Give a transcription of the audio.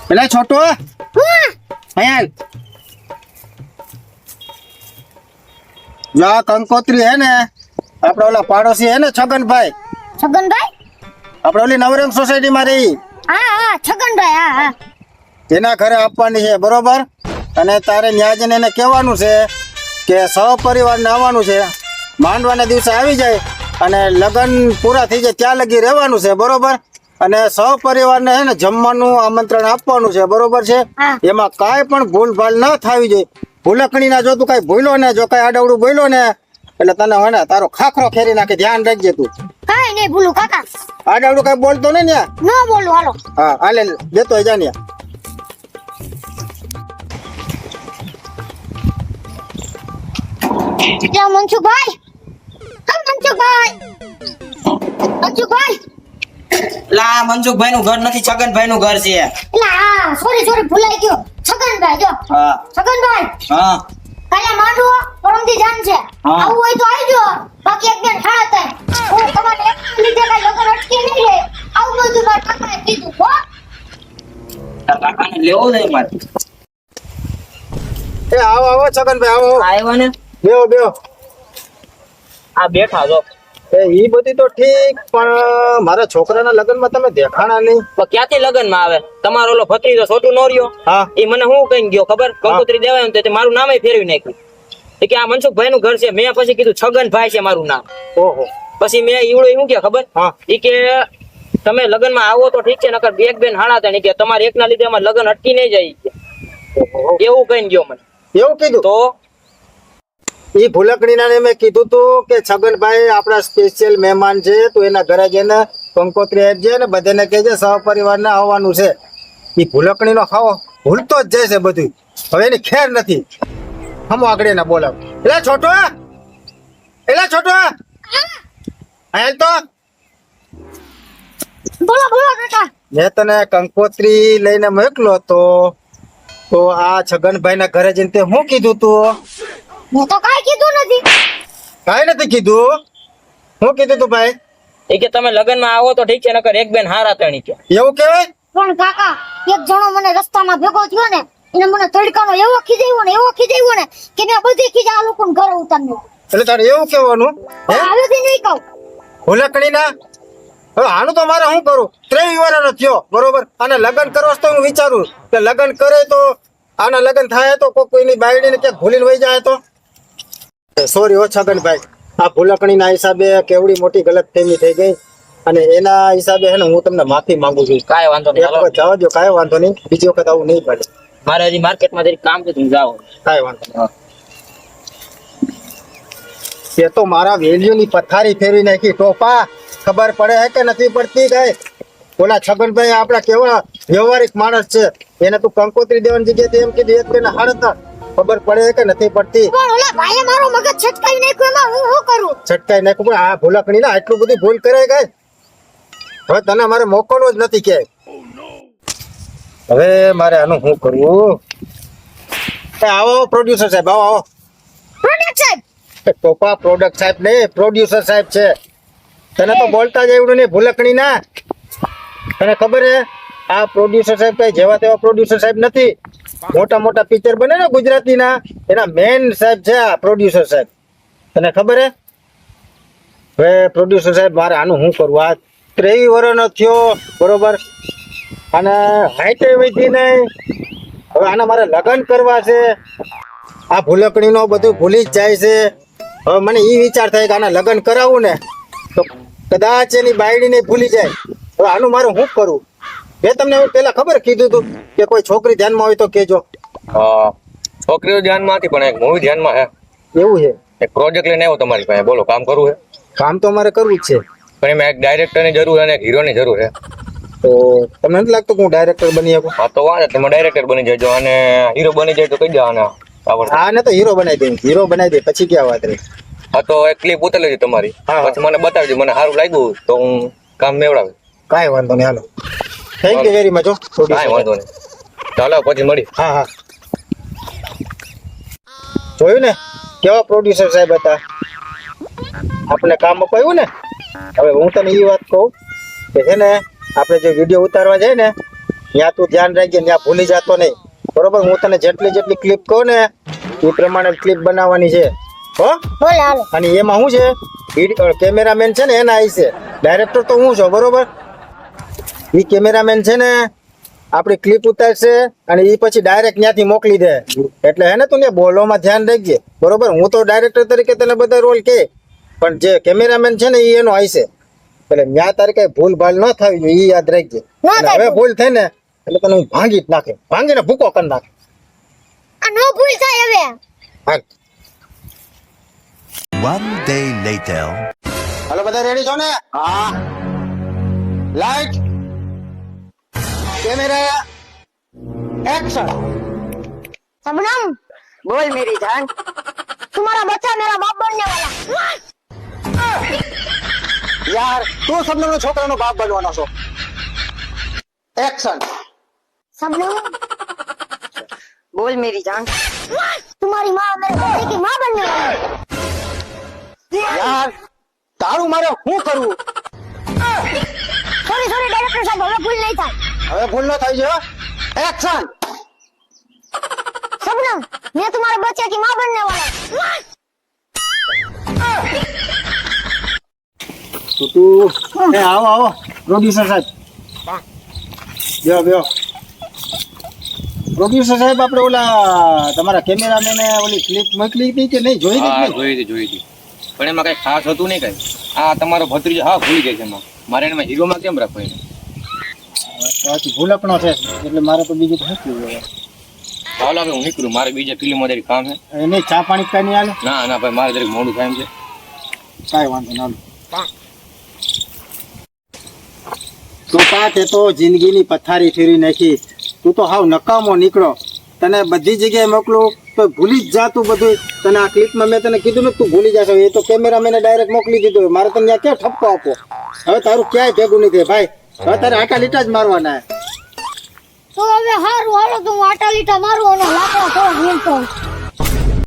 પેલા છોટો અહીંયા જો કંકોત્રી હે ને આપડા ઓલા પાડોશી હે ને છગનભાઈ આપણે ઓલી નવરંગ સોસાયટી માં રહી હા છગનભાઈ હા એના ઘરે આપવાની છે બરોબર અને તારે ન્યા જઈને એને કહેવાનું છે કે સહપરિવારને આવવાનું છે માંડવાના દિવસે આવી જાય અને લગ્ન પૂરા થઈ જાય ત્યાં લગી રહેવાનું છે બરોબર અને સહપરિવારને હે ને જમવાનું આમંત્રણ આપવાનું છે બરોબર છે એમાં કાંઈ પણ ભૂલભાલ ન થવી જોઈએ ભૂલકણી ના જો તું કઈ ભૂલો ને જો કઈ આડવડું બોલો ને એટલે તને હોય ને તારો ખાખરો ખેરી નાખે ધ્યાન રાખજે તું કાઈ નહીં ભૂલું કાકા આડવડું કઈ બોલતો ને ન્યા ન બોલું હાલો હા હાલે દેતો જા ન્યા જા મનસુખભાઈ મનસુખભાઈ લા મનસુખભાઈ નું ઘર નથી છગનભાઈ નું ઘર છે લા સોરી ભૂલાઈ ગયો છગનભાઈ જો હા છગનભાઈ હા કાલે માંડવો પરમદી જાન છે આવું હોય તો આવજો બાકી એક બેન ખાડા થાય હું તમારે એક લીધે કઈ લગન અટકી નહીં રે આવું બધું મારા કાકાએ કીધું હો તાર કાકાને લેવો છે મારે એ આવો આવો છગનભાઈ આવો આવ્યો ને બેહો બેહો આ બેઠા જો એ ઈ બધી તો ઠીક પણ મારા છોકરાના લગ્નમાં તમે દેખાણા નહીં પણ ક્યાંથી લગન માં આવે તમારો ઓલો ભત્રીજો છોટું નોર્યો હા એ મને હું કઈ ગયો ખબર કંકોત્રી દેવાય તો મારું નામે ફેરવી નાખ્યું એ કે આ મનસુખભાઈ નું ઘર છે મેં પછી કીધું છગનભાઈ છે મારું નામ ઓહો પછી મેં ઈવડો શું કે ખબર હા એ કે તમે લગન માં આવો તો ઠીક છે નકર એક બેન હાડા થાય કે તમારે એકના લીધે અમારે લગન અટકી નહીં જાય એવું કઈ ગયો મને એવું કીધું તો ઈ ભૂલકણીના મેં કીધું તું કે છગનભાઈ આપણા સ્પેશિયલ મહેમાન છે તું એના ઘરે જઈને કંકોત્રી આપજે ને બધાને કહેજે સહપરિવારને આવવાનું છે ઈ ભૂલકણીનો ખાવો ભૂલતો જ જાય છે બધું હવે એની ખેર નથી હમો આગળ ના બોલાવ એલા છોટો હાલ તો બોલો કાકા મેં તને કંકોત્રી લઈને મોકલો તો આ છગનભાઈ ના ઘરે જઈને તે શું કીધું તું મેં તો કાઈ કીધું નથી કાંઈ નથી કીધું શું કીધું તું ભાઈ એ કે તમે લગન માં આવો તો ઠીક છે નકર એક બેન હારા તણી કે એવું કેવાય પણ કાકા એક જણો મને રસ્તામાં ભેગો થયો ને એને મને તડકાનો એવો ખીજાવ્યો ને કે મેં બધી ખીજા આ લોકોને ઘરે ઉતાર્યો એટલે તારે એવું કહેવાનું હે આવેથી નહીં કહું ભૂલકણી ના હવે આનું તો મારે શું કરું 23 વર્ષનો થયો બરોબર અને લગ્ન કરવા તો હું વિચારું કે લગ્ન કરે તો આના લગ્ન થાય તો કોઈની બાયડીને ક્યાંક ભૂલીને વહી જાય તો સોરી હો છગનભાઈ આ ભૂલકણી ના હિસાબે કેવડી મોટી ગલતફહેમી થઈ ગઈ અને એના હિસાબે હે ને હું તમને માફી માંગુ છું કાંઈ વાંધો નહીં એક વખત જવા દો કાંઈ વાંધો નહીં બીજી વખત આવું નહીં પડે મારે હજી માર્કેટમાં જરી કામ છે તમે જાઓ કાંઈ વાંધો નહીં એ તો મારા વેલ્યુની પથારી ફેરવી નાખી ટોપા ખબર પડે હે કે નથી પડતી કઈ ઓલા છગનભાઈ આપડા કેવા વ્યવહારિક માણસ છે એને તું કંકોત્રી દેવાની જગ્યાએ એમ કીધું એક બેન હાડતા ખબર પડે કે નથી પડતી પણ ઓલા ભાઈએ મારો મગજ છટકાઈ નાખ્યો એમાં હું શું કરું છટકાઈ નાખ્યું પણ આ ભૂલકણી ના આટલું બધી ભૂલ કરે ગઈ હવે તને મારે મોકલવો જ નથી કે હવે મારે આનું શું કરવું આવો પ્રોડ્યુસર સાહેબ આવો પ્રોડક્ટ સાહેબ ટોપા પ્રોડક્ટ સાહેબ નહીં પ્રોડ્યુસર સાહેબ છે તને તો બોલતા જ આવડું નહીં ભૂલકણી ના તને ખબર હે આ પ્રોડ્યુસર સાહેબ કઈ જેવા તેવા પ્રોડ્યુસર સાહેબ નથી મોટા મોટા પિક્ચર બને ને ગુજરાતી ના એના મેન સાહેબ છે આ પ્રોડ્યુસર સાહેબ તને ખબર હે હવે પ્રોડ્યુસર સાહેબ મારે આનું શું કરવું આ 23 વર્ષનો થયો બરોબર અને હાઈટે વધી નહીં હવે આના મારે લગ્ન કરવા છે આ ભૂલકણીનો બધું ભૂલી જ જાય છે હવે મને એ વિચાર થાય કે આના લગ્ન કરાવું ને તો કદાચ એની બાયડીને ભૂલી જાય હવે આનું મારે શું કરવું મેં તમને પેલા ખબર કીધું હતું કે કોઈ છોકરી ધ્યાનમાં હોય તો કેજો છોકરીઓ ધ્યાનમાં હતી પણ એક મૂવી ધ્યાનમાં હે એવું છે એક પ્રોજેક્ટ લઈને આવ્યો તમારી પાસે બોલો કામ કરવું છે કામ તો અમારે કરવું જ છે પણ એમાં એક ડાયરેક્ટરની જરૂર અને એક હીરોની જરૂર છે તો તમને નથી લાગતું કે હું ડાયરેક્ટર બની શકું હા તો વાંધો તમે ડાયરેક્ટર બની જજો અને હીરો બની જાય તો કહી દેવાના આને તો હીરો બનાવી દે પછી ક્યાં વાત રહી હા તો એક ક્લિપ ઉતારી લેજો તમારી પછી મને બતાવજો મને સારું લાગ્યું તો હું કામ મેળવી કાંઈ વાંધો નહીં હાલો થેન્ક યુ વેરી મચ કાંઈ વાંધો નહીં ચાલો પછી મળી હા જોયું ને કેવા પ્રોડ્યુસર સાહેબ હતા આપણે કામ અપાયું ને હવે હું તને એ વાત કહું કે છે ને આપણે જે વિડીયો ઉતારવા જાય ને ત્યાં તું ધ્યાન રાખજે, ત્યાં ભૂલી જતો નહીં, બરોબર? હું તને જેટલી ક્લિપ કહું ને એ પ્રમાણે ક્લિપ બનાવવાની છે, હો? બોલે હાલો. અને એમાં શું છે, કેમેરામેન છે ને એના આવી છે, ડાયરેક્ટર તો હું છું, બરોબર? એ કેમેરામેન છે ને આપણી ક્લિપ ઉતારશે અને એ પછી ડાયરેક્ટ ત્યાંથી મોકલી દે. એટલે હે ને તું ને બોલવામાં ધ્યાન રાખજે, બરોબર? હું તો ડાયરેક્ટર તરીકે તને બધા રોલ કે, પણ જે કેમેરામેન છે ને એ એનો આવી છે, એટલે ત્યાં તારે કઈ ભૂલ ભાલ ન થવી જોઈએ, એ યાદ રાખજે. ના અને થાય હવે ભૂલ. ભૂલ થાય ને એટલે તને હું ભાંગી જ નાખે, ભાંગીને ભૂકો કરી નાખે. આ નો ભૂલ થાય હવે. ભાગ. One day later. હાલો, બધા રેડી છો ને? હા. Light, camera, action. सबनम बोल मेरी जान। तुम्हारा बच्चा मेरा बाप बनने वाला. યાર તું સબનમનો છોકરાનો બાપ બનવાનો છો. એક્શન. सबनम बोल मेरी जान। तुम्हारी माँ मेरे बेटे की माँ बनने वाली है. યાર તારું મારે શું કરવું? सॉरी सॉरी डायरेक्टर साहब હવે ભૂલ નહીં થાય. હવે ભૂલ ન થાય છે. એક્શન. सबनम मैं तुम्हारे बच्चे की माँ बनने वाला हूँ. તું એ આવો આવો પ્રોડ્યુસર સાહેબ, બેહો બેહો. પ્રોડ્યુસર સાહેબ, આપણે ઓલા તમારા કેમેરામેને ઓલી ક્લિપ મોકલી હતી કે નહીં? જોઈ હા હતી? જોઈ હતી પણ એમાં કઈ ખાસ હતું નહીં કઈ. આ તમારો ભત્રીજો હા ભૂલી જાય છે એમાં. મારે એમાં હીરોમાં કેમ રાખો એને? સાચી ભૂલકણો છે એટલે મારે તો બીજું તો શું કહેવું હવે? ચાલો હવે હું નીકળું, મારે બીજા ફિલ્મમાં જરી કામ છે. એને ચા પાણી કઈ નહીં હાલે? ના ના ભાઈ, મારે જરીક મોડું થાય એમ છે. કાંઈ વાંધો ના હાલો. તું પાકે તો જિંદગીની પથારી ફેરવી નાખી. તું તો હાવ નકામો નીકળો. તને બધી જગ્યાએ મોકલું તો ભૂલી જ જા તું બધું. તને આ ક્લિપમાં મેં તને કીધું ને તું ભૂલી જશો. એ તો કેમેરામેને ડાયરેક્ટ મોકલી દીધું. મારે તને ત્યાં ક્યાં ઠપકો આપો? હવે તારું ક્યાંય ભેગું નહીં થાય ભાઈ. હવે તારે આટા લીટા જ મારવાના. તો હવે હારું હાલો તો હું આટા લીટા મારું અને લાકડા થોડા વીણતો હોઉં.